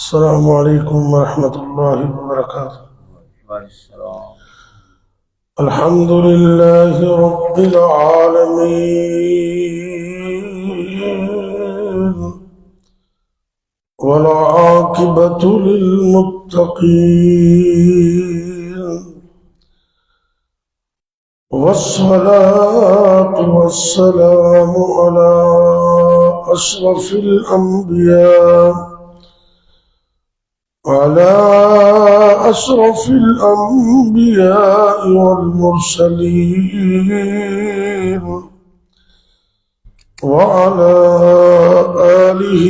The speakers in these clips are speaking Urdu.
السلام علیکم ورحمۃ اللہ وبرکاتہ۔ الحمد للہ رب العالمین والعاقبۃ للمتقین والصلاة والسلام علی اشرف الانبیاء والمرسلين وعلى آله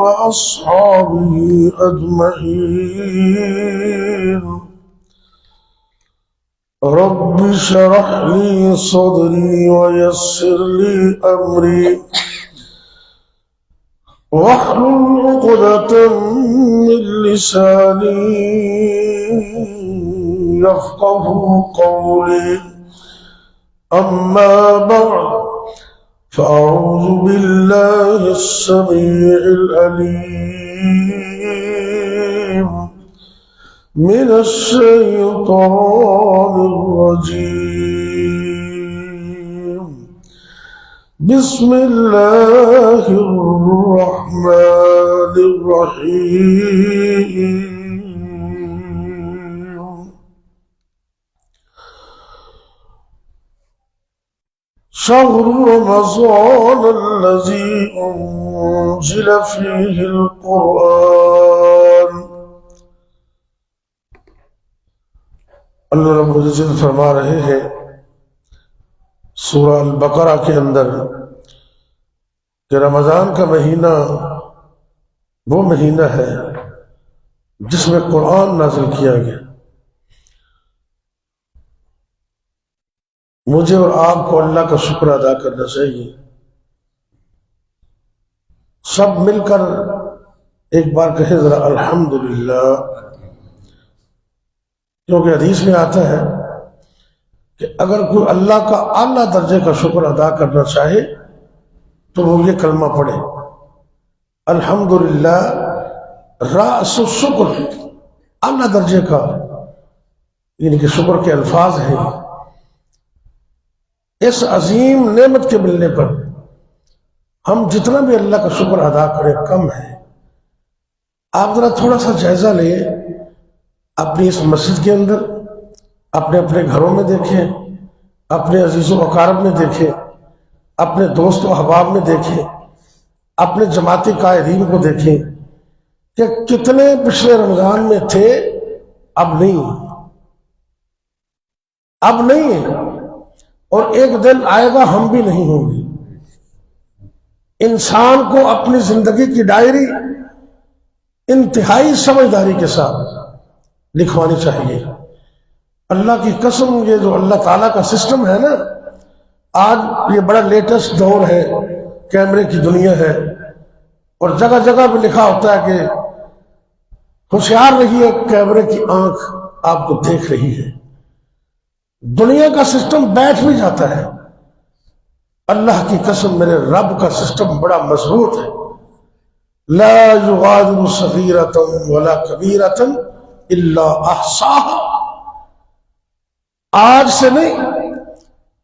وأصحابه أجمعين۔ رب اشرح لي صدري ويسر لي أمري واحلل عقدة من لساني يفقه قولي، أما بعد فأعوذ بالله السميع العليم من الشيطان الرجيم، بسم الله الرحمن الرحيم۔ شهر رمضان الذي أنزل فيه القرآن۔ اللہ رب العزت فرما رہے ہیں سورہ البقرہ کے اندر کہ رمضان کا مہینہ وہ مہینہ ہے جس میں قرآن نازل کیا گیا۔ مجھے اور آپ کو اللہ کا شکر ادا کرنا چاہیے۔ سب مل کر ایک بار کہیں ذرا الحمدللہ، کیونکہ حدیث میں آتا ہے کہ اگر کوئی اللہ کا اعلیٰ درجے کا شکر ادا کرنا چاہے تو وہ یہ کلمہ پڑھے، الحمدللہ رأس الشکر، اعلیٰ درجے کا یعنی کہ شکر کے الفاظ ہیں۔ اس عظیم نعمت کے ملنے پر ہم جتنا بھی اللہ کا شکر ادا کریں کم ہے۔ آپ ذرا تھوڑا سا جائزہ لیں، اپنی اس مسجد کے اندر، اپنے اپنے گھروں میں دیکھیں، اپنے عزیز و اقارب میں دیکھیں، اپنے دوست و احباب میں دیکھیں، اپنے جماعتی قائدین کو دیکھیں کہ کتنے پچھلے رمضان میں تھے، اب نہیں ہیں، اور ایک دن آئے گا ہم بھی نہیں ہوں گے۔ انسان کو اپنی زندگی کی ڈائری انتہائی سمجھداری کے ساتھ لکھوانی چاہیے۔ اللہ کی قسم، یہ جو اللہ تعالیٰ کا سسٹم ہے نا، آج یہ بڑا لیٹسٹ دور ہے، کیمرے کی دنیا ہے، اور جگہ جگہ بھی لکھا ہوتا ہے کہ ہوشیار رہیے، کیمرے کی آنکھ آپ کو دیکھ رہی ہے۔ دنیا کا سسٹم بیٹھ بھی جاتا ہے، اللہ کی قسم میرے رب کا سسٹم بڑا مضبوط ہے۔ لا یغادر صغیرۃ ولا کبیرۃ الا احصاها۔ آج سے نہیں،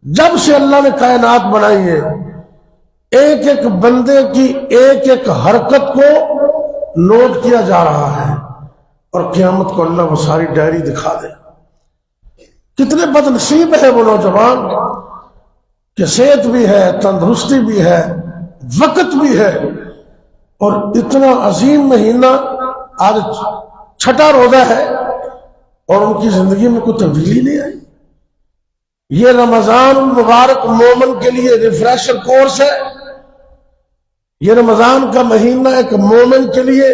جب سے اللہ نے کائنات بنائی ہے، ایک ایک بندے کی ایک ایک حرکت کو نوٹ کیا جا رہا ہے، اور قیامت کو اللہ وہ ساری ڈائری دکھا دے۔ کتنے بد نصیب ہے وہ نوجوان کہ صحت بھی ہے، تندرستی بھی ہے، وقت بھی ہے، اور اتنا عظیم مہینہ آج چھٹا روزہ ہے اور ان کی زندگی میں کوئی تبدیلی نہیں آئی۔ یہ رمضان المبارک مومن کے لیے ریفریشر کورس ہے۔ یہ رمضان کا مہینہ ایک مومن کے لیے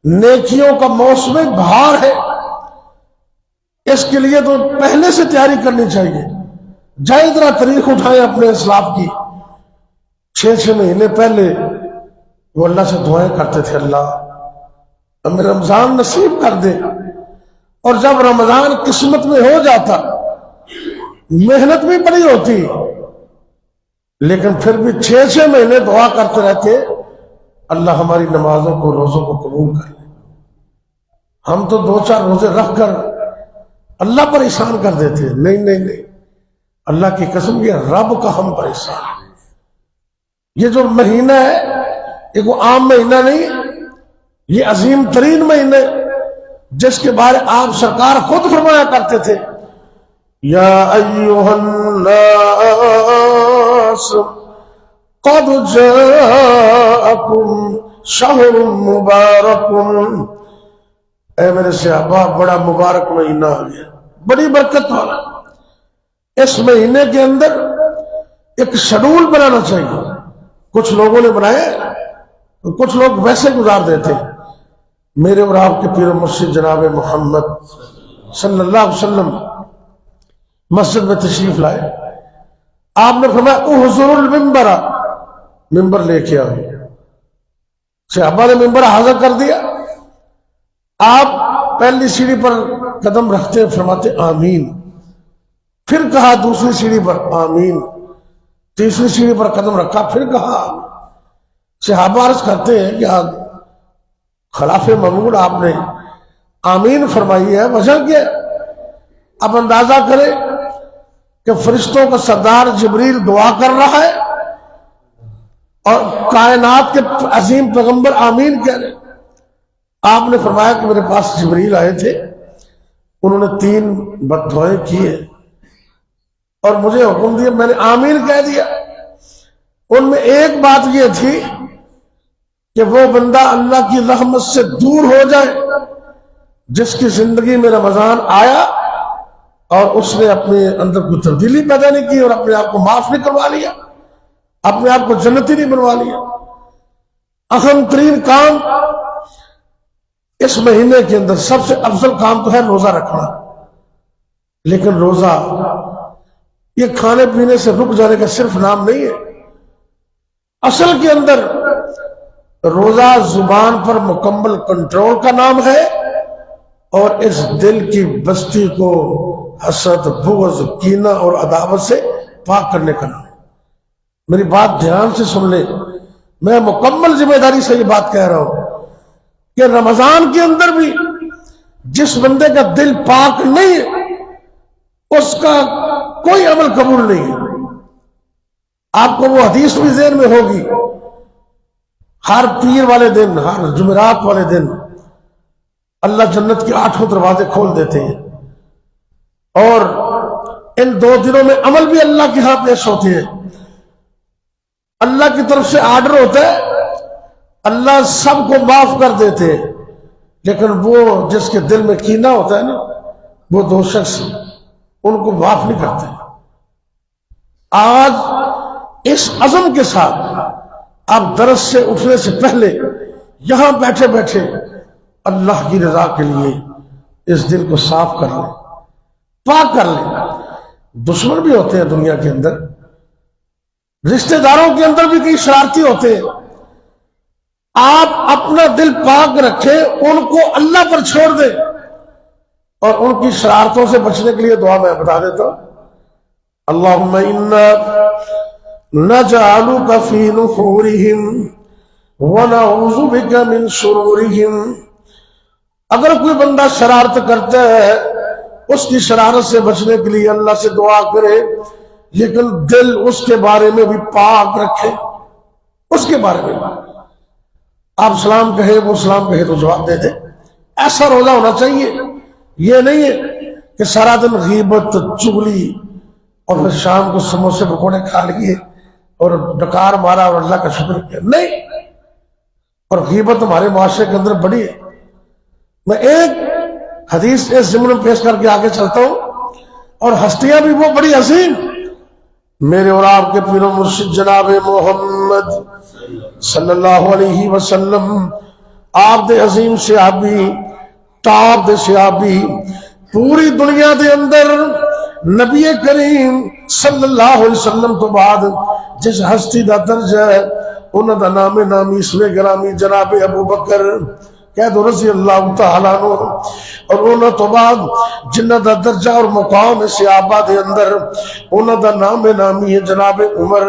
نیکیوں کا موسم بہار ہے۔ اس کے لیے تو پہلے سے تیاری کرنی چاہیے۔ جائے ذرا تاریخ اٹھائیں اپنے اسلاف کی، 6 مہینے پہلے وہ اللہ سے دعائیں کرتے تھے، اللہ ہمیں رمضان نصیب کر دے۔ اور جب رمضان قسمت میں ہو جاتا، محنت بھی بڑی ہوتی، لیکن پھر بھی 6 مہینے دعا کرتے رہتے اللہ ہماری نمازوں کو روزوں کو قبول کر لے. ہم تو 2-4 روزے رکھ کر اللہ پر احسان کر دیتے. نہیں نہیں نہیں، اللہ کی قسم یہ رب کا ہم پر احسان ہے. یہ جو مہینہ ہے یہ کوئی عام مہینہ نہیں، یہ عظیم ترین مہینہ جس کے بارے آپ سرکار خود فرمایا کرتے تھے یا ایھا الناس قد جاءکم شہر مبارک. اے میرے صحابہ بڑا مبارک مہینہ آ گیا، بڑی برکت والا. اس مہینے کے اندر ایک شیڈول بنانا چاہیے. کچھ لوگوں نے بنائے، کچھ لوگ ویسے گزار دیتے. میرے اور آپ کے پیر و مرشد جناب محمد صلی اللہ علیہ وسلم مسجد میں تشریف لائے. آپ نے فرمایا احضروا المنبر، ممبر لے کے آؤ. صحابہ نے ممبر حاضر کر دیا. آپ پہلی سیڑھی پر قدم رکھتے فرماتے آمین. پھر کہا دوسری سیڑھی پر آمین. تیسری سیڑھی پر قدم رکھا پھر کہا آمین. صحابہ عرض کرتے ہیں کہ خلاف مامون آپ نے آمین فرمائی ہے، وجہ کیا؟ اب اندازہ کرے کہ فرشتوں کا سردار جبریل دعا کر رہا ہے اور کائنات کے عظیم پیغمبر آمین کہہ رہے. آپ نے فرمایا کہ میرے پاس جبریل آئے تھے، انہوں نے 3 بددعائیں کی ہیں اور مجھے حکم دیا، میں نے آمین کہہ دیا. ان میں ایک بات یہ تھی کہ وہ بندہ اللہ کی رحمت سے دور ہو جائے جس کی زندگی میں رمضان آیا اور اس نے اپنے اندر کوئی تبدیلی پیدا نہیں کی اور اپنے آپ کو معاف نہیں کروا لیا، اپنے آپ کو جنتی نہیں بنوا لیا. اہم ترین کام اس مہینے کے اندر سب سے افضل کام تو ہے روزہ رکھنا. لیکن روزہ یہ کھانے پینے سے رک جانے کا صرف نام نہیں ہے. اصل کے اندر روزہ زبان پر مکمل کنٹرول کا نام ہے اور اس دل کی بستی کو حسد، بغض، کینہ اور عداوت سے پاک کرنے کا نام. میری بات دھیان سے سن لے، میں مکمل ذمہ داری سے یہ بات کہہ رہا ہوں کہ رمضان کے اندر بھی جس بندے کا دل پاک نہیں ہے اس کا کوئی عمل قبول نہیں ہے. آپ کو وہ حدیث بھی ذہن میں ہوگی، ہر پیر والے دن، ہر جمعرات والے دن اللہ جنت کے 8 دروازے کھول دیتے ہیں اور ان 2 دنوں میں عمل بھی اللہ کے ہاں پیش ہوتے ہیں. اللہ کی طرف سے آرڈر ہوتا ہے، اللہ سب کو معاف کر دیتے ہیں، لیکن وہ جس کے دل میں کینہ ہوتا ہے نا، وہ 2 شخص ان کو معاف نہیں کرتے. آج اس عزم کے ساتھ آپ درس سے اٹھنے سے پہلے یہاں بیٹھے بیٹھے اللہ کی رضا کے لیے اس دل کو صاف کر لیں، پاک کر لیں. دشمن بھی ہوتے ہیں دنیا کے اندر، رشتہ داروں کے اندر بھی کئی شرارتی ہوتے ہیں. آپ اپنا دل پاک رکھیں، ان کو اللہ پر چھوڑ دیں اور ان کی شرارتوں سے بچنے کے لیے دعا میں بتا دیتا ہوں. اللہم انا نجعلک فی نحورہم ونعوذ بک من شرورہم. اگر کوئی بندہ شرارت کرتا ہے اس کی شرارت سے بچنے کے لیے اللہ سے دعا کرے، لیکن دل اس کے بارے میں بھی پاک رکھے. اس کے بارے میں آپ سلام کہے، وہ سلام کہے تو جواب دے دے. ایسا روزہ ہونا چاہیے. یہ نہیں ہے کہ سارا دن غیبت، چغلی اور پھر شام کو سموسے پکوڑے کھا لیے اور ڈکار مارا اور اللہ کا شکر کیا. نہیں، اور غیبت ہمارے معاشرے کے اندر بڑی ہے. میں ایک حدیث اس ضمن میں پیش کر کے آگے چلتا ہوں، اور ہستیاں بھی وہ بڑی عظیم، میرے اور آپ کے پیر و مرشد جناب محمد صلی اللہ علیہ وسلم، آپ دے عظیم صحابی، ٹاپ دے صحابی. پوری دنیا دے اندر نبی کریم صلی اللہ علیہ وسلم تو بعد جس ہستی دا درجہ ہے انہوں دا نام نامی اسم گرامی جناب ابو بکر کہہ دو رضی اللہ تعالیٰ عنہ. اور انہوں تو بعد جنہ دا درجہ اور مقام ہے صحابہ دے اندر انہوں دا نام نامی ہے جناب عمر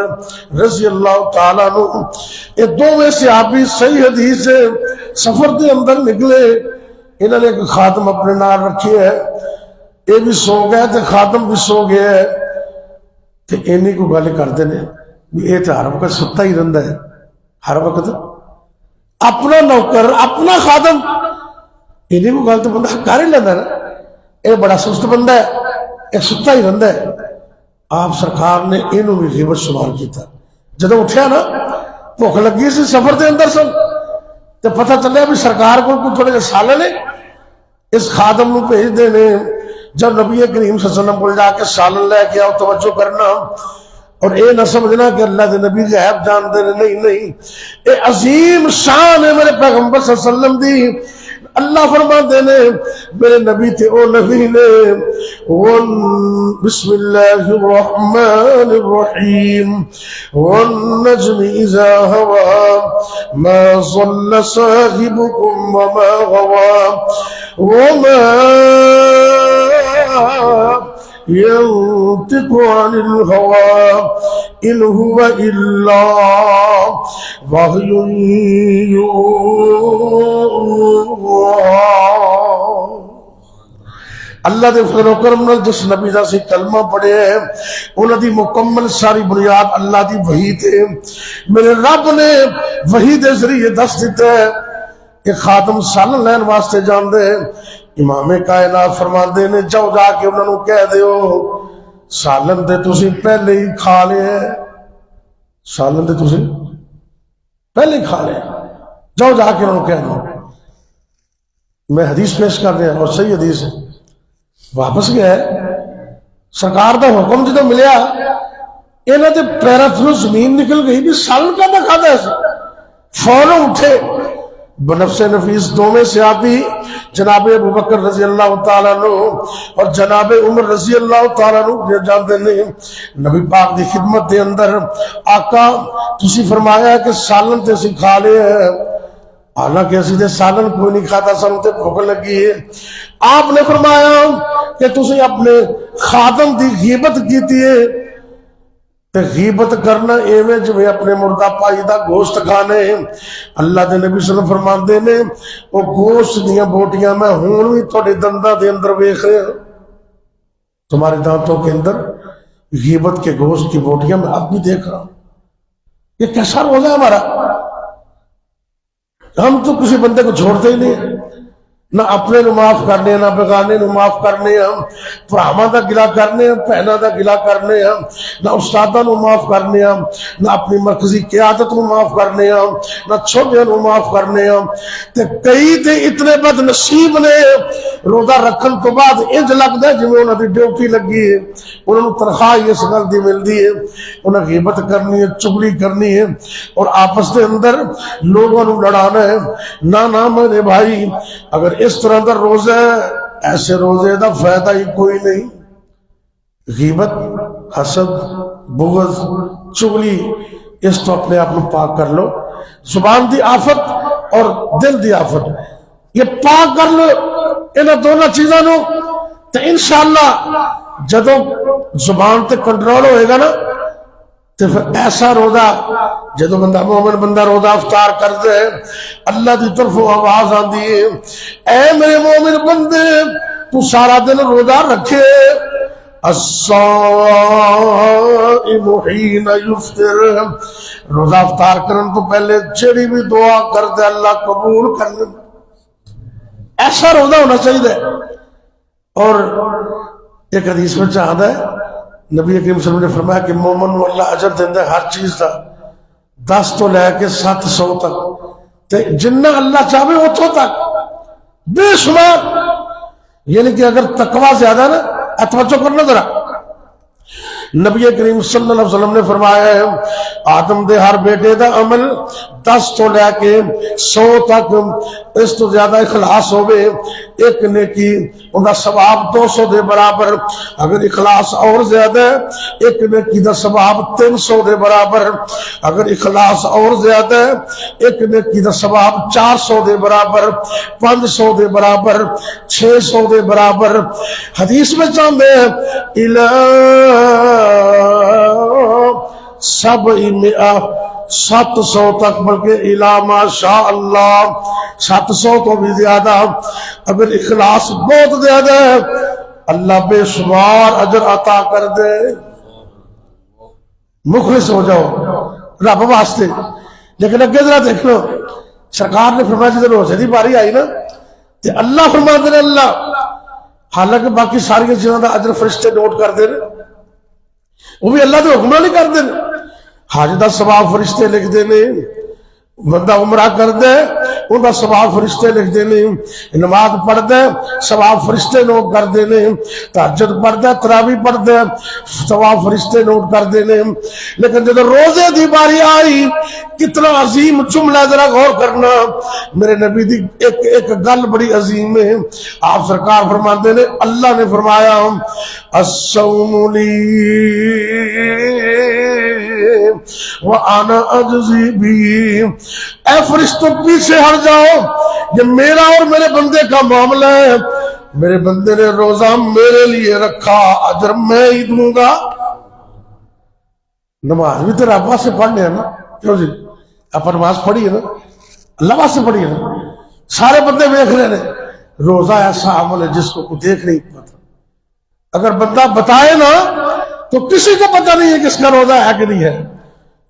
رضی اللہ تعالیٰ عنہ. یہ دونوں صحابی صحیح حدیث سے سفر دے اندر نکلے. انہوں نے ایک خادم اپنے نال رکھے ہے. یہ بھی سو گئے تے خادم بھی سو گیا ہے. تے انہی کو گل کرتے ہیں یہ تو ہر وقت ستا ہی رہتا ہے. ہر وقت اپنا نوکر اپنا خادم انہیں کو گل تو بندہ کر ہی لینا نا. یہ بڑا سست بندہ ہے یہ ستا ہی رہتا ہے. آپ سرکار نے انہوں بھی غیبت شمار کیتا. جدو اٹھیا نا بھوک لگی سی سفر دے اندر سن تو پتہ چلیا بھی سرکار کو تھوڑے جے سالن نے اس خادم نو بھیج دینے. جب نبی کریم صلی اللہ علیہ وسلم کو جا کے سالن لے کے آؤ توجہ کرنا اور اے نہ سمجھنا کہ اللہ دے نبی غیب جانتے ہیں. نہیں نہیں اے عظیم شان ہے میرے پیغمبر صلی اللہ علیہ وسلم دی. اللہ فرماتے نے میرے نبی تھے او نبی نے بسم اللہ الرحمن الرحیم والنجم اذا هوى ما ضل صاحبكم وما غوى وما ينطق عن الهوى إن هو إلا وحي يوحى. اللہ دے فضل و کرم نال جس نبی دا سی کلمہ پڑھے ہیں انہاں دی مکمل ساری بنیاد اللہ دی وحی تے. میرے رب نے وحی دے ذریعے دس دیتا ہے کہ خاتم سالن لین واسطے جان دے. امام کائنات فرماندے نے جاؤ جا کے انہوں نے کہہ دیو سالن دے تسی پہلے ہی کھا لے. سالن دے تسی پہلے ہی کھا لے. جاؤ جا کے انہوں نے کہہ دو. میں حدیث پیش کر رہا اور صحیح حدیث ہے. واپس گیا سرکار دا حکم جدو ملیا انہوں نے پیروں تھرو زمین نکل گئی بھی سالن کا نہ کھاتا ہے. فوراً اٹھے بنفس نفیس دونوں صحابی جناب ابو بکر رضی اللہ تعالیٰ عنہ اور جناب عمر رضی اللہ تعالیٰ عنہ جانتے نہیں نبی پاک دی خدمت دے اندر آقا تسی فرمایا کہ سالن تے سی کھا لے ہے. حالانکہ اسی دے سالن کوئی نہیں کھاتا سن تے بھوک لگی ہے. آپ نے فرمایا کہ تسی اپنے خادم دی غیبت کیتی ہے. تے غیبت کرنا ایویں جو اپنے مردہ پائی دا گوشت کھانے. اللہ دے نبی صلی اللہ علیہ وسلم فرماندے نے وہ گوشت دیاں بوٹیاں میں ہون بھی تھوڑے دنداں دے اندر ویکھ رہا ہوں. تمہارے دانتوں کے اندر غیبت کے گوشت کی بوٹیاں میں اب بھی دیکھ رہا ہوں. یہ کیسا روزہ ہے ہمارا. ہم تو کسی بندے کو چھوڑتے ہی نہیں. نہ اپنے نو معاف کرنے نہ بیگانے نو معاف کرنے ہم پراواں دا گلا کرنے ہم بہناں دا گلا کرنے ہم نہ استاداں نو معاف کرنے ہم نہ اپنی مرکزی قیادت نو معاف کرنے ہم نہ چھوٹیاں نو معاف کرنے ہم. تے کئی تے اتنے بد نصیب نے روزہ رکھن تو بعد انج لگدا ہے جویں انہاں دی ڈیوٹی لگی ہے. انہاں نوں تنخواہ اس گل دی ملدی ہے. انہاں غیبت کرنی ہے چغلی کرنی ہے اور آپس دے اندر لوگوں نو لڑانا ہے. نہ میرے بھائی اگر اس طرح دا روزہ ہے ایسے روزے دا فائدہ ہی کوئی نہیں. غیبت حسد بغض چغلی اس تو اپنے آپ پاک کر لو. زبان دی آفت اور دل دی آفت یہ پاک کر لو انہاں دونوں چیزاں نو تو انشاءاللہ جدو زبان تے کنٹرول ہوئے گا نا تو پھر ایسا روزہ جدو بندہ مومن بندہ روزہ افطار کر دے اللہ دی طرف آواز آندی ہے اے میرے مومن بندے تو سارا دن روزہ رکھے. الصائم حین یفطر روزہ افطار کرن تو پہلے جڑی بھی دعا کر دے اللہ قبول کر لے. ایسا روزہ ہونا چاہیے. اور ایک حدیث میں چاہتا ہے نبی کریم صلی اللہ علیہ وسلم نے فرمایا کہ مومن کو اللہ اجر دیندہ ہے ہر چیز کا 10 تو لے کے 700 تک جنہ اللہ چاہے اتوں تک بے شمار. یعنی کہ اگر تقوی زیادہ نا توجہ کرنا ذرا نبی کریم صلی اللہ علیہ وسلم نے فرمایا ہے آدم دے ہر بیٹے دا عمل 10 تو لے کے 100 تک اس تو زیادہ اخلاص ہوئے ایک نیکی انہا ثواب 200 دے برابر. اگر اخلاص اور زیادہ ہے ایک نیکی دا ثواب 300 دے برابر. اگر اخلاص اور زیادہ ہے ایک نیکی دا ثواب 400 دے برابر، 500 دے برابر، 600 دے برابر. حدیث میں چاہتے ہیں الہ 700 تک، بلکہ الہ ما شاء اللہ 700 تو بھی زیادہ. اگر اخلاص بہت زیادہ ہے اللہ بے شمار اجر عطا کر دے. مخلص ہو جاؤ رب واسطے. لیکن اگے ذرا دیکھ لو سرکار نے فرمایا جب روزے دی باری آئی نا تو اللہ فرماتے ہیں اللہ، حالانکہ باقی ساری چیزوں کا اجر فرشتے نوٹ کر دیں وہ بھی اللہ کے حکم نہیں کر دیں. حج دا ثواب فرشتے لکھ دینے، بندہ عمرہ کر دے ان کا ثواب فرشتے لکھ دینے، نماز پڑھ دے ثواب فرشتے نوٹ کر دینے، تہجد پڑھ دے تراویح پڑھ دے ثواب فرشتے نوٹ کر دینے. لیکن جب روزے دی باری آئی کتنا عظیم جملہ ذرا غور کرنا. میرے نبی دی ایک گل بڑی عظیم ہے. آپ سرکار فرماتے ہیں اللہ نے فرمایا الصوم لی وَأَنَا أَجْزِي بِهِ. اے فرشتوں پیچھے ہٹ جاؤ، یہ میرا اور میرے بندے کا معاملہ ہے. میرے بندے نے روزہ میرے لیے رکھا، اجر میں ہی دوں گا. نماز بھی تیرا ابا سے پڑھنے ہے نا، کیوں جی آپ نماز پڑھی ہے نا، اللہ سے پڑھی ہے نا. سارے بندے دیکھ رہے ہیں. روزہ ایسا عمل ہے جس کو دیکھ نہیں پاتا. اگر بندہ بتائے نا تو کسی کو پتہ نہیں ہے کہ اس کا روزہ ہے کہ نہیں ہے.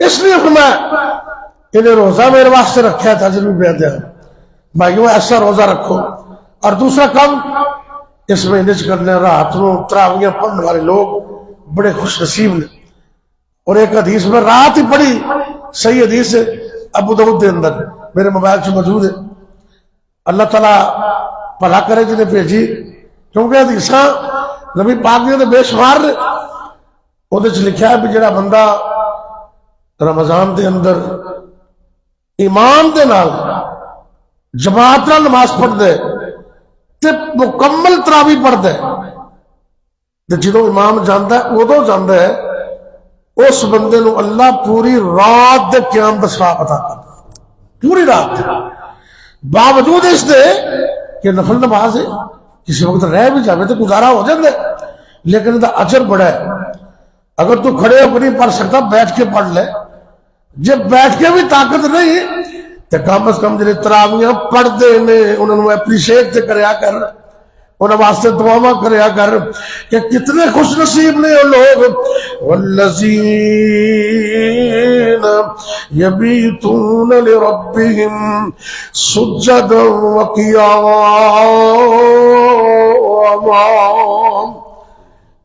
اس لیے فرمایا انہیں روزہ میرے واسطے رکھا ہے تاجر بھی بیان دیا بھائیو ایسا روزہ رکھو. اور دوسرا کم اس مہینے کرنے رات نو تراویاں پڑھنے والے لوگ بڑے خوش نصیب نے. اور ایک حدیث میں رات ہی پڑھی، صحیح حدیث ہے ابو داؤد دے اندر میرے موبائل سے موجود ہے. اللہ تعالیٰ بھلا کرے جنہیں بھیجی، کیونکہ حدیثاں نبی پاک نے بے شمار نے. وہ لکھا ہے بھی جڑا بندہ رمضان دے اندر ایمان دے نال جماعت نال نماز پڑھ دے تے مکمل تراویح پڑھ دے تے جدوں امام جاندا ہے ادوں جاندا ہے اس بندے نو اللہ پوری رات دے قیام دا ثواب عطا کردا. پوری رات دے باوجود اس دے کہ نفل نماز ہے کسی وقت رہ بھی جاوے تو گزارا ہو جاندے، لیکن اس دا اجر بڑا ہے. اگر تو کھڑے ہو نہیں پڑھ سکتا بیٹھ کے پڑھ لے. جب بیٹھ کے بھی طاقت نہیں تو کم از کم جنہیں تراویاں پڑھ دے نے انہوں نے اپریشیٹ تے کریا کر، انہوں واسطے دعاواں کریا کر کہ کتنے خوش نصیب نے وہ لوگ. والذین یبیتون لربہم سجدا وقیاما.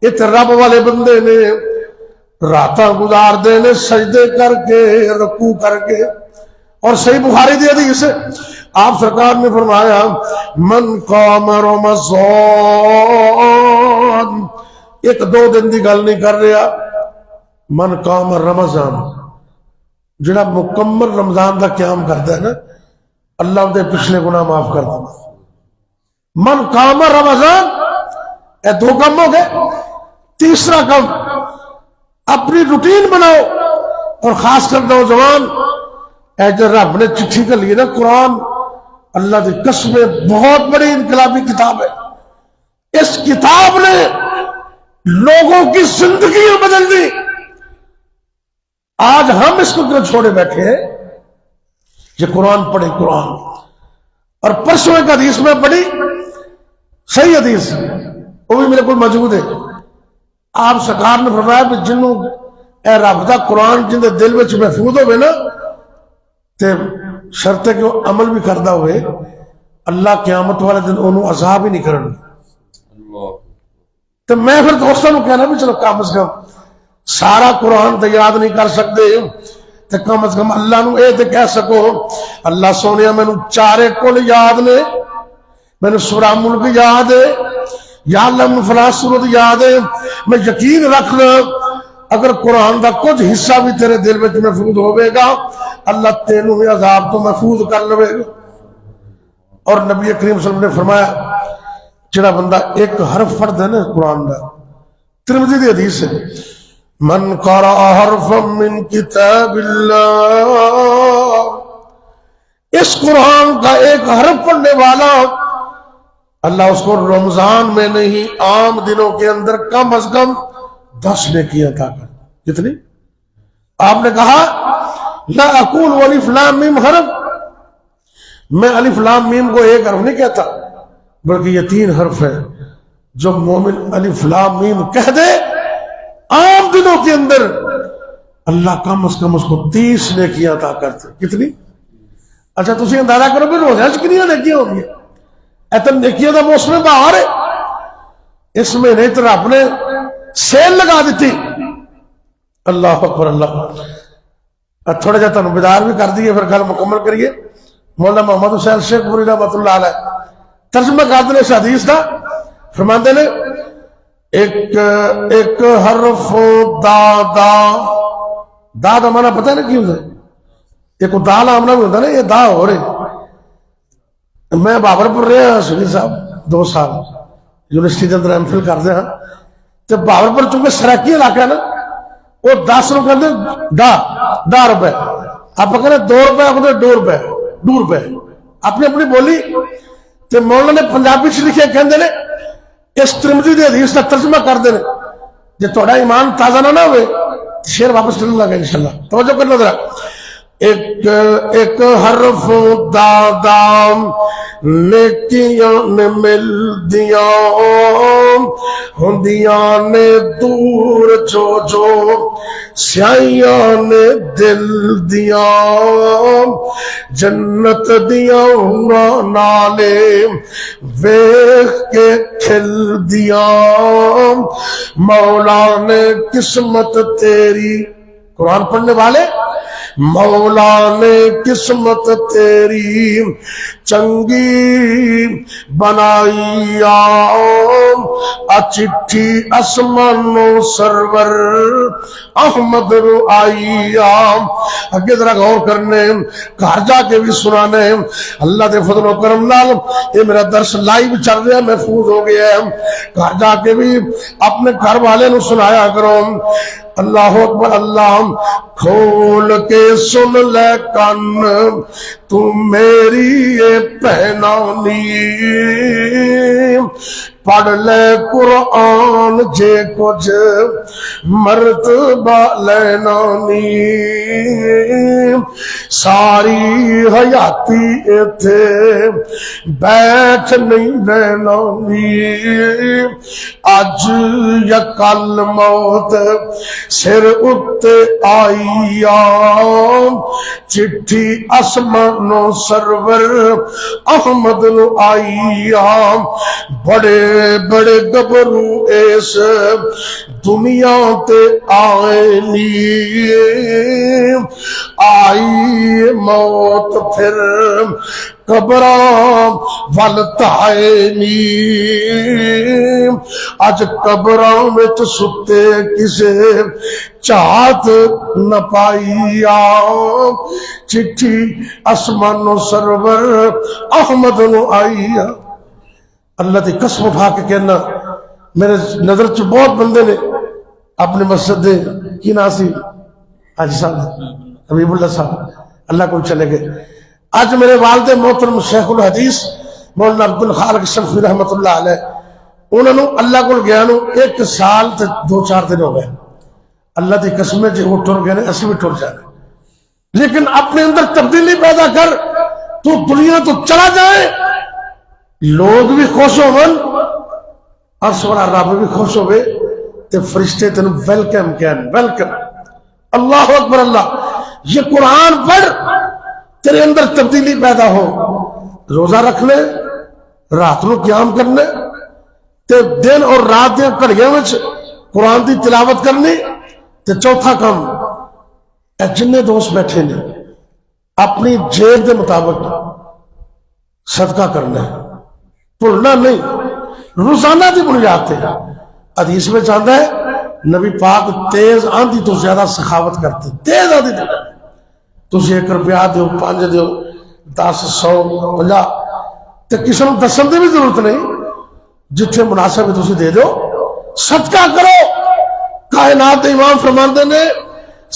یہ رب والے بندے نے راتاں گزار دینے سجدے کر کے رکوع کر کے. اور صحیح بخاری دی حدیث آپ سرکار نے فرمایا من قام رمضان، ایک دو دن دی گل نہیں کر رہا، من قام رمضان جڑا مکمل رمضان دا قیام کرتا ہے نا اللہ دے پچھلے گناہ معاف کر دینا. من قام رمضان اے دو کم ہو گئے. تیسرا کم اپنی روٹین بناؤ، اور خاص کر نوجوان اے جو رب نے چٹھی کر لی نا قرآن، اللہ دی قسم بہت بڑی انقلابی کتاب ہے. اس کتاب نے لوگوں کی زندگی بدل دی. آج ہم اس کو کیوں چھوڑے بیٹھے ہیں؟ یہ قرآن پڑھے قرآن. اور پرسوں ایک حدیث میں پڑھی صحیح حدیث وہ بھی میرے کو موجود ہے. آپ سرکار نے فرمایا کہ جنہوں اے رب دا قرآن جن دے دل میں محفوظ ہوئے نا تے شرط ہے کہ وہ عمل بھی کردہ ہوئے اللہ قیامت والے دن انہوں عذاب ہی نہیں کرنے. تو میں پھر دوستوں کو کہنا بھی چلو کم از کم سارا قرآن تو یاد نہیں کر سکتے تو کم از کم اللہ نو اے تے کہہ سکو اللہ سونیا میں نو چارے کل یاد نے، میں نو سورہ ملک یاد ہے، یا اللہ میں فلاں صورت یاد ہے. میں یقین رکھنا اگر قرآن دا کچھ حصہ بھی تیرے دل میں محفوظ ہوئے گا اللہ تینوں بھی عذاب تو محفوظ کر لے گا۔ اور نبی کریم صلی اللہ علیہ وسلم نے فرمایا جڑا بندہ ایک حرف پڑھ دے نا قرآن دا، ترمذی دی حدیث ہے، من قرأ حرفا من کتاب اللہ، اس قرآن کا ایک حرف پڑھنے والا اللہ اس کو رمضان میں نہیں عام دنوں کے اندر کم از کم 10 نیکی عطا کر۔ کتنی؟ آپ نے کہا لا اقول الف لام میم حرف، میں الف لام میم کو ایک حرف نہیں کہتا، بلکہ یہ 3 حرف ہے۔ جو مومن الف لام میم کہہ دے عام دنوں کے اندر اللہ کم از کم اس کو 30 نیکیاں عطا کرتے۔ کتنی؟ اچھا تسی اندازہ کرو بھی روزہ کتنی نیکیاں ہو گئی؟ ایتن نیکیاں دا موسم بہار ہے، اس میں نہیں تو رب نے سیل لگا دیتی۔ اللہ اکبر اللہ۔ تھوڑا جا تنوں بیدار بھی کر دیئے، پھر گل مکمل کریے۔ مولانا محمد حسین شیخ پوری رحمۃ اللہ علیہ ترجمہ کرتے ہیں اس حدیث دا، فرماندے نے ایک حرف دا دا معنی پتہ ہے نا کی ہوتا ہے؟ ایک دال آمنا بھی ہوتا ہے نا، یہ دا ہو رہے۔ میں بابرپور رہا سنی صاحب 2 سال یونیورسٹی کے اندر ایم فل کرتے ہیں، تو بابرپور چونکہ سرائکی علاقہ ہے نا، وہ 10 روپے کہتے دا روپے، آپ کہتے 2 روپے، آپ کہتے 2 روپے اپنی اپنی بولی۔ تو مولانا نے پنجابی سے لکھے کہندے نے اس ترمذی دی حدیث کا ترجمہ کر دے جے تھوڑا ایمان تازہ نہ ہوئے شیر واپس کرنے لگا انشاءاللہ۔ توجہ کرنا ذرا، ایک حرف دادام نیکیاں نے مل دیاں ہندیاں نے دور جو جو سیاہیاں نے دل دیاں جنت دیاں نالے ویخ کے کھل دیاں مولا نے قسمت تیری، قرآن پڑھنے والے مولا نے قسمت تیری چنگی بنائی چٹھی اسمانو سرور احمد رو آئی۔ اگے ذرا غور کرنے، گھر جا کے بھی سنانے، اللہ دے فضل و کرم نال یہ میرا درس لائیو چل رہا ہے، محفوظ ہو گیا ہے، گھر جا کے بھی اپنے گھر والے نو سنایا کرو۔ اللہ اکبر اللہ۔ کھول کے سن لے کن تو میری یہ پہنانی، پڑھ لے قرآن جے کچھ مرتبہ لینانی، ساری حیاتی ایتھے بیٹھ نہیں رہنانی، اج یا کل موت سر اتے آئی چٹھی اسمانو سرور احمد نو آئی، بڑے بڑے گبرو اس دنیا تے آئے نی، آئی موت پھر قبراں والتائے نی، اج قبراں وچ ستے کسے چاہت نہ پائی، چٹھی اسمانو سرور احمد نو آئی۔ اللہ دی قسم اٹھا کے کہنا، میرے نظر چ بہت بندے نے اپنے مسجد دے کی ناسی حاجی صاحب حبیب اللہ صاحب اللہ کو چلے گئے۔ آج میرے والد محترم شیخ الحدیث مولانا عبد الخالق شمسی رحمت اللہ علیہ، انہوں نے اللہ کو گیا نو 1 سال تے 2-4 دن ہو گئے۔ اللہ دی قسم جی وہ ٹر گئے اسی بھی ٹر جانے، لیکن اپنے اندر تبدیلی پیدا کر، تو دنیا تو چلا جائے، لوگ بھی خوش ہو من اور سوڑا رب بھی خوش ہوئے، تے فرشتے تینو ویلکم کہن، ویلکم۔ اللہ اکبر اللہ۔ یہ قرآن پڑھ، تیرے اندر تبدیلی پیدا ہو، روزہ رکھنے، رات نو قیام کرنے، تے دن اور رات دیا کڑیاں وچ قرآن دی تلاوت کرنی، تے چوتھا کام اے جننے دوست بیٹھے نے اپنی جیب دے مطابق صدقہ کرنا ہے، بھولنا نہیں، روزانہ دی بنیاد تے۔ حدیث میں چاہتا ہے نبی پاک تیز آندھی تو زیادہ سخاوت کرتے، تیز آندھی تو تسی 1 روپیہ دیو 5 دیو 10 100 50 تے کسی نوں دسن دی بھی ضرورت نہیں، جتھے مناسب ہے تسی دے دو، صدقہ کرو۔ کائنات امام فرماندے نے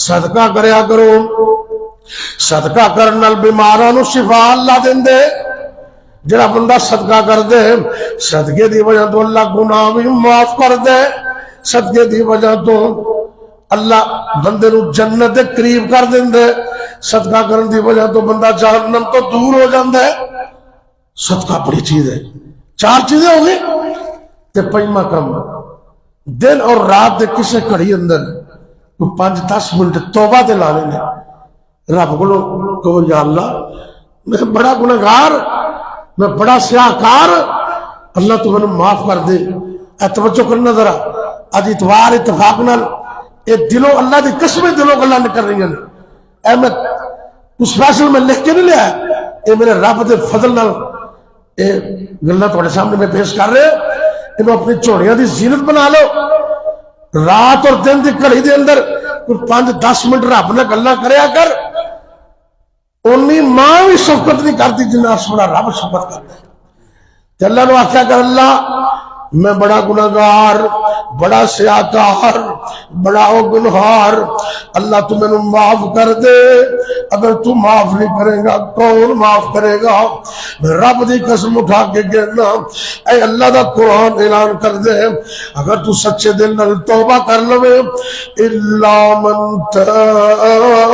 صدقہ کریا کرو، صدقہ کرن نال بیماراں نوں شفا اللہ دیندے۔ جڑا بندہ صدقہ کر دے صدقے دی وجہ تو اللہ گناہ بھی معاف کر دے، صدقے دی وجہ تو اللہ بندے نوں جنت دے قریب کر دیندے، صدقہ کرن دی وجہ تو بندہ جہنم تو دور ہو جاندا ہے۔ صدقہ بڑی چیز ہے۔ 4 چیزیں ہو گئی تے پنجواں کم دن اور رات دے کسے گھڑی اندر 5-10 منٹ توبہ تے لانے نے، رب کو کہو یا اللہ میں بڑا گنہگار، میں بڑا سیاہکار، اللہ تو میں معاف کر دے۔ اے توجہ کرنا ذرا، اج اتوار اتفاق نال اے دلوں اللہ دی قسمیں دلوں گلاں نکل رہی ہیں۔ اے میں اس فیصل میں لکھ کے نہیں لیا، اے میرے رب دے فضل نال اے گلاں تہاڈے سامنے میں پیش کر رہے، انہوں اپنی چوڑیاں دی زینت بنا لو۔ رات اور دن دی گھڑی دے اندر 5-10 منٹ رب نال گلاں کریا کر، اونی ماں بھی شفقت نہیں کرتی جنہ سونا رب شفقت کرتا ہے۔ تے اللہ نو آخیا کر اللہ میں بڑا گناہگار، بڑا سیاہکار، بڑا گنہار، اللہ تو میں نے معاف کر دے۔ اگر تو معاف نہیں کرے گا کون معاف کرے گا؟ رب دی قسم اٹھا کے کہنا، اے اللہ دا قرآن اعلان کر دے اگر تو سچے دل نال توبہ کر لوے، الا من تاب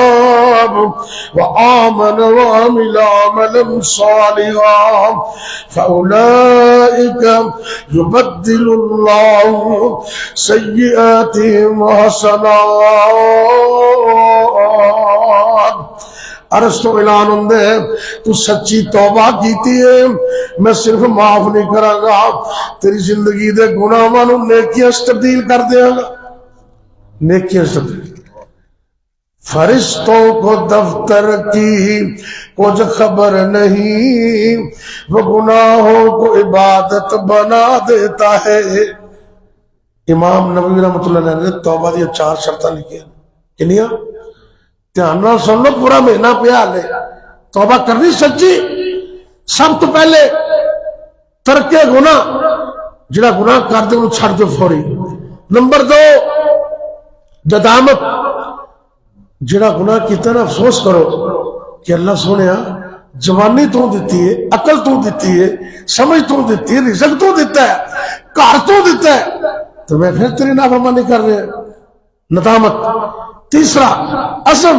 وآمن وعمل عملا صالحا فاولئک يبدل اللہ سیئاتہم حسنات۔ عرض تو اعلان ہوندے تو سچی توبہ کیتی ہے میں صرف معاف نہیں کراں گا، تیری زندگی دے گناہاں نوں نیکیاں تبدیل کر دیاں گا۔ نیکیاں تبدیل، فرشتوں کو دفتر کی کچھ خبر نہیں، وہ گناہوں کو عبادت بنا دیتا ہے۔ امام نبوی رحمۃ اللہ علیہ نے توبہ دی 4 شرطاں لکھی ہیں۔ کنیاں؟ دھیان نال سن لو، پورا مہینہ پیا لے توبہ کرنی سچی۔ سب تو پہلے ترک گناہ، جڑا گناہ کر دے انہوں چھڑ دو فوری۔ نمبر 2 ندامت، جڑا گناہ کیتا نا افسوس کرو کہ اللہ سونیا جوانی تو دیتی ہے، عقل تو دیتی ہے، سمجھ تو دیتی ہے، رزق تو دیتا ہے، گھر تو دیتا ہے، تو میں پھر تیری نافرمانی کر رہے ہیں۔ ندامت۔ تیسرا عزم،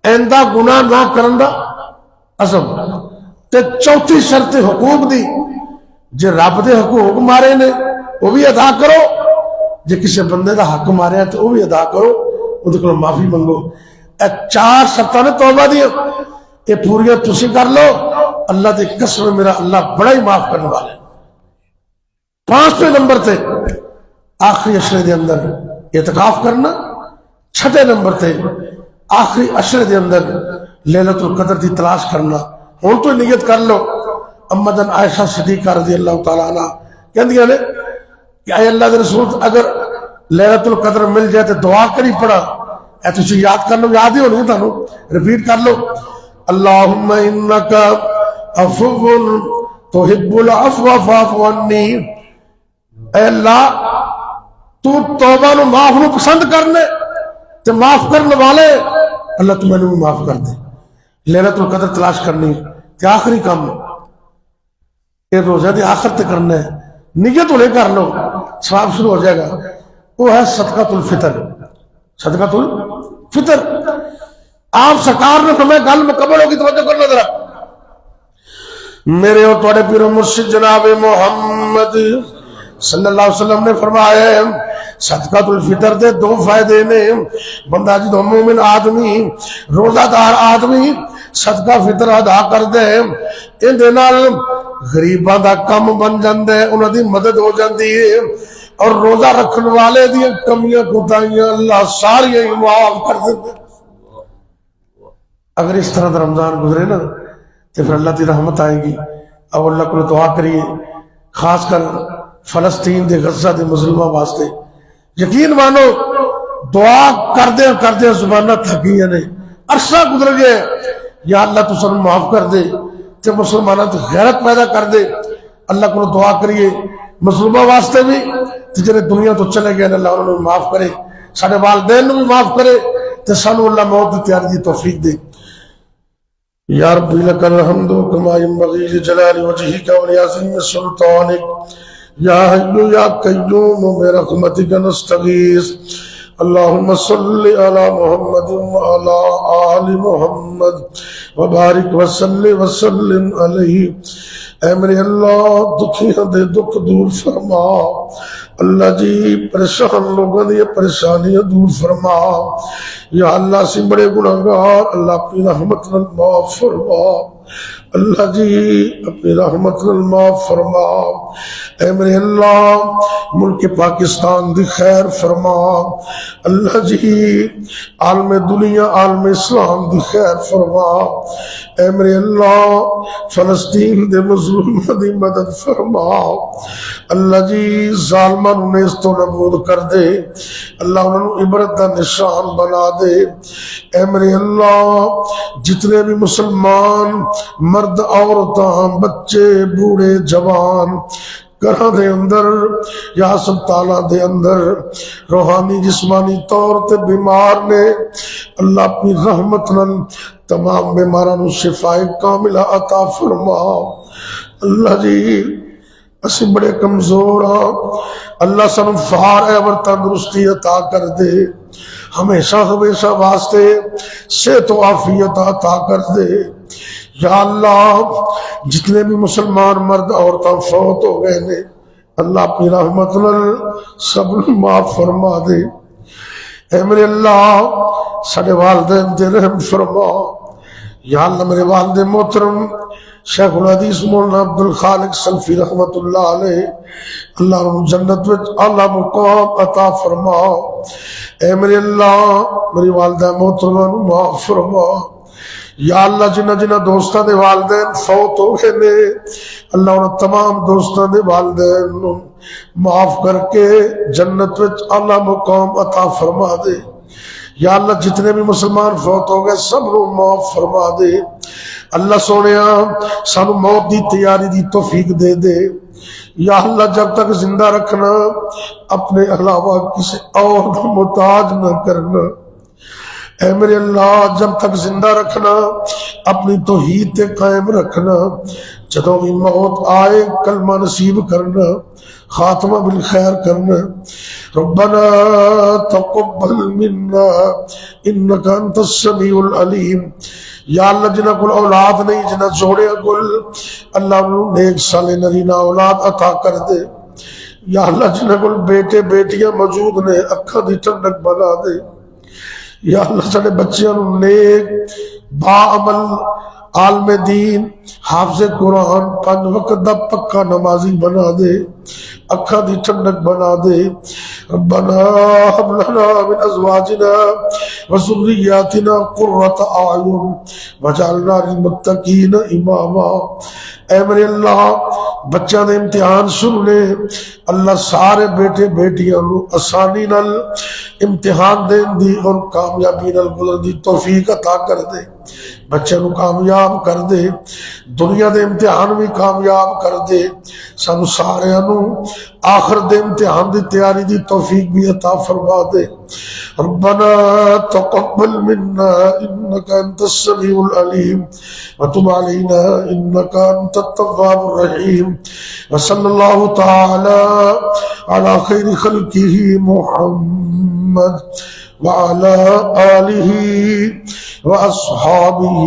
آئندہ گناہ نہ کرن دا عزم۔ تے چوتھی شرط حقوق دی، جے رب دے حقوق مارے نے وہ بھی ادا کرو، جے کسی بندے دا حق مارے ہیں تو وہ بھی ادا کرو، وہ کو معافی منگو۔ اے 4 شرطاں نے توبہ دی، یہ پوریاں تسی کر لو، اللہ دی قسم میرا اللہ بڑا ہی معاف کرنے والے۔ 5ویں نمبر تے آخری عشرے دے اندر اعتکاف کرنا، 6 نمبر تے آخری عشرے دے اندر لیلۃ القدر دی تلاش کرنا۔ ہن تو نیت کر لو۔ اما جان عائشہ صدیقہ رضی اللہ تعالیٰ عنہ کہندیاں نے کہ اے اللہ دے رسول اگر لیلۃ القدر مل جائے تو دعا کری پڑا، اے تسی یاد کر لو، یاد ہی ہونی ہے تانوں، ریپیٹ کر لو، اللہم انک عفو تحب العفو فاعف عنی۔ اے اللہ تو توبہ نو معاف نو پسند کرنے تے معاف کرنے والے، اللہ تو میں نے معاف کر دے۔ لیلۃ القدر تلاش کرنی کہ آخری کام یہ روزہ دے آخر تے کرنا ہے، نیت ہونے کر لو، ثواب شروع ہو جائے گا۔ وہ ہے صدقۃ الفطر۔ صدقۃ الفطر آپ سرکار نے فرمایا، گل مکمل ہوگی توجہ کرنا ذرا، میرے اور تھوڑے پیر و مرشد جناب محمد صلی اللہ علیہ وسلم نے فرمایا صدقۃ الفطر دے 2 فائدے نے۔ بندہ جدو مومن آدمی روزہ دار آدمی صدقہ فطر ادا کر دے، ان دے نال غریباں دا کم بن جاندے، انہاں دی مدد ہو جاندی ہے، اور روزہ رکھن والے دی کمیاں کوتاہیاں اللہ ساری ہی معاف کر دیندا۔ اگر اس طرح رمضان گزرے نا تو پھر اللہ کی رحمت آئے گی۔ اب اللہ کو دعا کریے، خاص کر فلسطین دے غزہ دے مظلومہ واسطے۔ یقین مانو دعا کردے زبانہ تھکیاں نے، عرصہ گزر گئے، یا اللہ تو سن معاف کر دے تے مسلمانوں تو غیرت پیدا کر دے۔ اللہ کو دعا کریے مسلمہ واسطے بھی تے جڑے دنیا تو چلے گئے اللہ انہوں نے معاف کرے، سارے والدین بھی معاف کرے تے سانو اللہ موت دی تیاری دی توفیق دے۔ یا ربی لک الحمد کما ینبغی لجلال وجہک ولعظیم سلطانک، یا حی یا قیوم برحمتک نستغیث، اللہم صلی علی محمد وعلی آل محمد وبارک وسلم علیہ۔ اے میرے اللہ دکھیاں دے دکھ دور فرما، اللہ جی پریشان لوگوں دی پریشانیاں دور فرما، یا اللہ سی بڑے گناہگار، اللہ اپنی رحمت نال معاف فرما، اللہ جی اپنی رحمت نال معاف فرما۔ اے میرے اللہ ملک پاکستان دی خیر فرما، اللہ جی عالم دنیا عالم اسلام دی خیر فرما۔ اے میرے اللہ فلسطین دے مظلوماں دی مدد فرما، اللہ جی ظالمان انہیں اس تو نبود کر دے، اللہ انہوں عبرت دا نشان بنا دے۔ اے میرے اللہ جتنے بھی مسلمان مرد عورتاں بچے بوڑھے جوان گھراں دے اندر یا ہسپتالاں دے اندر روحانی جسمانی طور تے بیمار نے، اللہ اپنی رحمت نال تمام بیماراں نوں شفا کاملہ عطا فرما۔ اللہ جی اسی بڑے کمزور ہاں، اللہ سانو فار ایور تندرستی عطا کر دے، ہمیشہ ہمیشہ واسطے صحت و عافیت عطا کر دے۔ یا اللہ جتنے بھی مسلمان مرد عورتاں فوت ہو گئے نے، اللہ اپنی رحمت نال سب معاف فرما دے۔ اے میرے اللہ سارے والدین دے رحم فرما، یا اللہ میرے والد محترم شیخ الحدیث مولانا عبدالخالق سلفی رحمت اللہ علیہ، اللہ انہوں جنت وچ اعلیٰ مقام عطا فرما۔ اے میرے اللہ میری والدہ محترمہ نوں معاف فرما، یا اللہ جنہ جنہ دوستاں دے والدین فوت ہو گئے نے، اللہ انہوں تمام دوستاں دے والدین نوں معاف کر کے جنت وچ اعلیٰ مقام عطا فرما دے۔ یا اللہ جتنے بھی مسلمان فوت ہو گئے سب نوں معاف فرما دے۔ اللہ سونیا سانو موت دی تیاری دی توفیق دے دے۔ یا اللہ جب تک زندہ رکھنا اپنے علاوہ کسی اور محتاج نہ کرنا۔ اے میرے اللہ جب تک زندہ رکھنا اپنی توحید تے قائم رکھنا، جدوں بھی موت آئے کلمہ نصیب کرنا، خاتمہ بالخیر کرنا۔ ربنا تقبل منا انک انت السمیع العلیم۔ یا اللہ جنہ کل اولاد نہیں، جنہ جوڑے کل اللہ انہوں نیک صالح نرینہ اولاد عطا کر دے۔ یا اللہ جنہ کل بیٹے بیٹیاں موجود نے اکھاں دی ٹھنڈک بنا دے۔ یا اللہ سارے بچیاں نوں نیک با عمل عالم دین حافظ قرآن پانچ وقت دا پکا نمازی بنا دے، اکھاں دی ٹھنڈک بنا دے۔ ربنا هب لنا من ازواجنا وذرياتنا قرة اعین واجعلنا للمتقین اماما۔ اے میرے اللہ بچوں دے امتحان شروع نے، اللہ سارے بیٹے بیٹیاں نوں آسانی نال امتحان دین دی اور کامیابی نال گزرن دی توفیق عطا کر دے، بچے نوں کامیاب کر دے، دنیا دے امتحان بھی کامیاب کر دے، سانو سارے نوں آخر دے امتحان دی تیاری دی توفیق بھی عطا فرما دے۔ ربنا تقبل منا انك انت السميع العليم وتب علينا انك انت التواب الرحيم، وصلى الله تعالى على خير خلقه محمد وعلى آله وأصحابه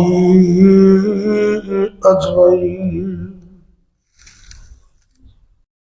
أجمعين۔